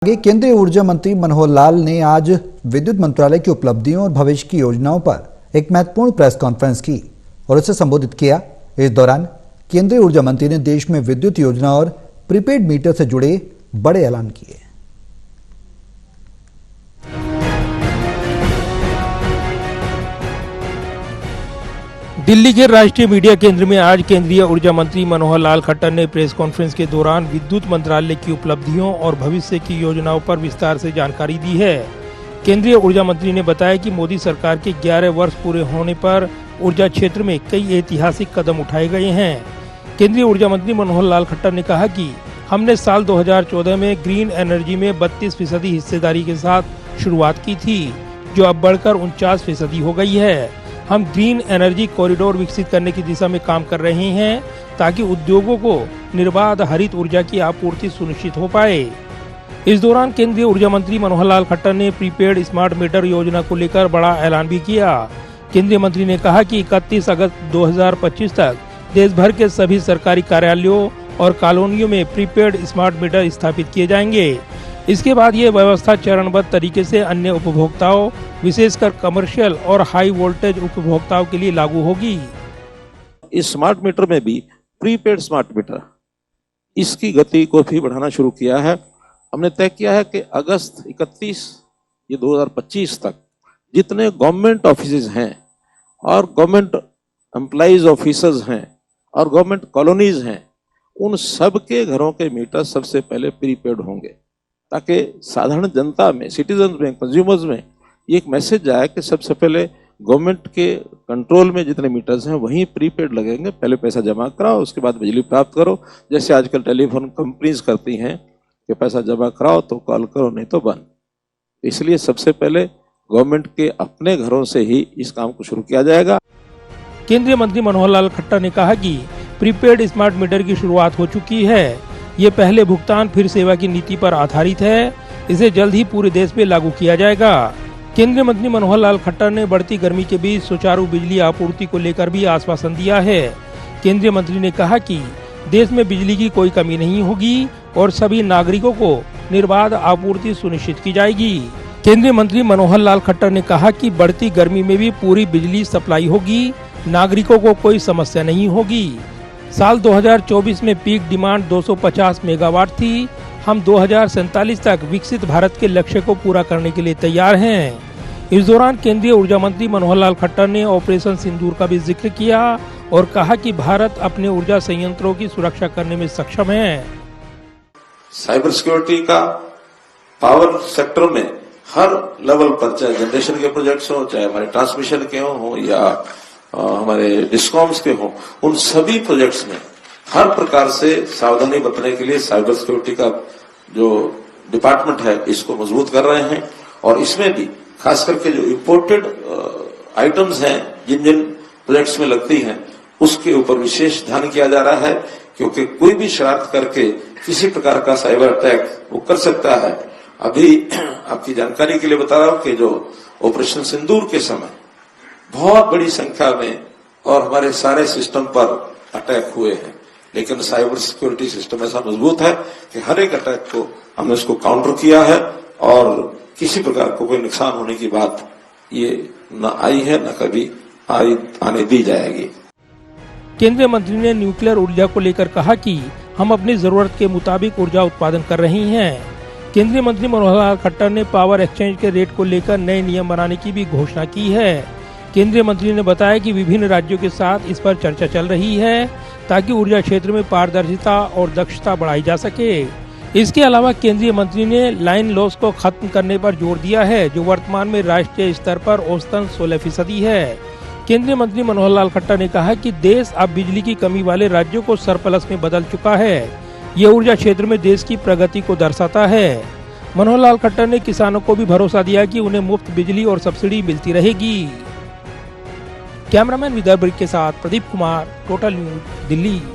आगे केंद्रीय ऊर्जा मंत्री मनोहर लाल ने आज विद्युत मंत्रालय की उपलब्धियों और भविष्य की योजनाओं पर एक महत्वपूर्ण प्रेस कॉन्फ्रेंस की और उसे संबोधित किया। इस दौरान केंद्रीय ऊर्जा मंत्री ने देश में विद्युत योजना और प्रीपेड मीटर से जुड़े बड़े ऐलान किए। दिल्ली के राष्ट्रीय मीडिया केंद्र में आज केंद्रीय ऊर्जा मंत्री मनोहर लाल खट्टर ने प्रेस कॉन्फ्रेंस के दौरान विद्युत मंत्रालय की उपलब्धियों और भविष्य की योजनाओं पर विस्तार से जानकारी दी है। केंद्रीय ऊर्जा मंत्री ने बताया कि मोदी सरकार के 11 वर्ष पूरे होने पर ऊर्जा क्षेत्र में कई ऐतिहासिक कदम उठाए गए हैं। केंद्रीय ऊर्जा मंत्री मनोहर लाल खट्टर ने कहा कि हमने साल 2014 में ग्रीन एनर्जी में 32% हिस्सेदारी के साथ शुरुआत की थी, जो अब बढ़कर 49% हो गई है। हम ग्रीन एनर्जी कॉरिडोर विकसित करने की दिशा में काम कर रहे हैं ताकि उद्योगों को निर्बाध हरित ऊर्जा की आपूर्ति सुनिश्चित हो पाए। इस दौरान केंद्रीय ऊर्जा मंत्री मनोहर लाल खट्टर ने प्रीपेड स्मार्ट मीटर योजना को लेकर बड़ा ऐलान भी किया। केंद्रीय मंत्री ने कहा कि 31 अगस्त 2025 तक देश भर के सभी सरकारी कार्यालयों और कॉलोनियों में प्रीपेड स्मार्ट मीटर स्थापित किए जाएंगे। इसके बाद ये व्यवस्था चरणबद्ध तरीके से अन्य उपभोक्ताओं, विशेषकर कमर्शियल और हाई वोल्टेज उपभोक्ताओं के लिए लागू होगी। इस स्मार्ट मीटर में भी प्रीपेड स्मार्ट मीटर, इसकी गति को भी बढ़ाना शुरू किया है। हमने तय किया है कि अगस्त 31 ये 2025 तक जितने गवर्नमेंट ऑफिसेज हैं और गवर्नमेंट एम्प्लॉइज ऑफिसर्स हैं और गवर्नमेंट कॉलोनीज हैं, उन सब के घरों के मीटर सबसे पहले प्रीपेड होंगे, ताकि साधारण जनता में, सिटीजन में, कंज्यूमर्स में ये एक मैसेज आया कि सबसे पहले गवर्नमेंट के कंट्रोल में जितने मीटर्स हैं वहीं प्रीपेड लगेंगे। पहले पैसा जमा कराओ, उसके बाद बिजली प्राप्त करो, जैसे आजकल टेलीफोन कंपनीज करती हैं कि पैसा जमा कराओ तो कॉल करो, नहीं तो बंद। इसलिए सबसे पहले गवर्नमेंट के अपने घरों से ही इस काम को शुरू किया जाएगा। केंद्रीय मंत्री मनोहर लाल खट्टर ने कहा कि प्रीपेड स्मार्ट मीटर की शुरुआत हो चुकी है। ये पहले भुगतान फिर सेवा की नीति पर आधारित है। इसे जल्द ही पूरे देश में लागू किया जाएगा। केंद्रीय मंत्री मनोहर लाल खट्टर ने बढ़ती गर्मी के बीच सुचारू बिजली आपूर्ति को लेकर भी आश्वासन दिया है। केंद्रीय मंत्री ने कहा कि देश में बिजली की कोई कमी नहीं होगी और सभी नागरिकों को निर्बाध आपूर्ति सुनिश्चित की जाएगी। केंद्रीय मंत्री मनोहर लाल खट्टर ने कहा कि बढ़ती गर्मी में भी पूरी बिजली सप्लाई होगी, नागरिकों को कोई समस्या नहीं होगी। साल 2024 में पीक डिमांड 250 मेगावाट थी। हम 2047 तक विकसित भारत के लक्ष्य को पूरा करने के लिए तैयार हैं। इस दौरान केंद्रीय ऊर्जा मंत्री मनोहर लाल खट्टर ने ऑपरेशन सिंदूर का भी जिक्र किया और कहा कि भारत अपने ऊर्जा संयंत्रों की सुरक्षा करने में सक्षम है। साइबर सिक्योरिटी का पावर सेक्टर में हर लेवल पर, चाहे जनरेशन के प्रोजेक्ट्स हो, चाहे हमारे ट्रांसमिशन के हो या हमारे डिस्कॉम्स के हो, उन सभी प्रोजेक्ट्स में हर प्रकार से सावधानी बरतने के लिए साइबर सिक्योरिटी का जो डिपार्टमेंट है इसको मजबूत कर रहे हैं। और इसमें भी खास करके जो इम्पोर्टेड आइटम्स हैं जिन जिन प्रोजेक्ट्स में लगती हैं, उसके ऊपर विशेष ध्यान किया जा रहा है, क्योंकि कोई भी शरारत करके किसी प्रकार का साइबर अटैक वो कर सकता है। अभी आपकी जानकारी के लिए बता रहा हूं कि जो ऑपरेशन सिंदूर के समय बहुत बड़ी संख्या में और हमारे सारे सिस्टम पर अटैक हुए हैं, लेकिन साइबर सिक्योरिटी सिस्टम ऐसा मजबूत है कि हर एक अटैक को हमने उसको काउंटर किया है और किसी प्रकार को कोई नुकसान होने की बात ये न आई है, न कभी आने दी जाएगी। केंद्रीय मंत्री ने न्यूक्लियर ऊर्जा को लेकर कहा कि हम अपनी जरूरत के मुताबिक ऊर्जा उत्पादन कर रहे हैं। केंद्रीय मंत्री मनोहर लाल खट्टर ने पावर एक्सचेंज के रेट को लेकर नए नियम बनाने की भी घोषणा की है। केंद्रीय मंत्री ने बताया कि विभिन्न राज्यों के साथ इस पर चर्चा चल रही है ताकि ऊर्जा क्षेत्र में पारदर्शिता और दक्षता बढ़ाई जा सके। इसके अलावा केंद्रीय मंत्री ने लाइन लॉस को खत्म करने पर जोर दिया है, जो वर्तमान में राष्ट्रीय स्तर पर औसतन 16% है। केंद्रीय मंत्री मनोहर लाल खट्टर ने कहा कि देश अब बिजली की कमी वाले राज्यों को सरप्लस में बदल चुका है। ये ऊर्जा क्षेत्र में देश की प्रगति को दर्शाता है। मनोहर लाल खट्टर ने किसानों को भी भरोसा दिया कि उन्हें मुफ्त बिजली और सब्सिडी मिलती रहेगी। कैमरामैन विदर्भ के साथ प्रदीप कुमार, टोटल न्यूज, दिल्ली।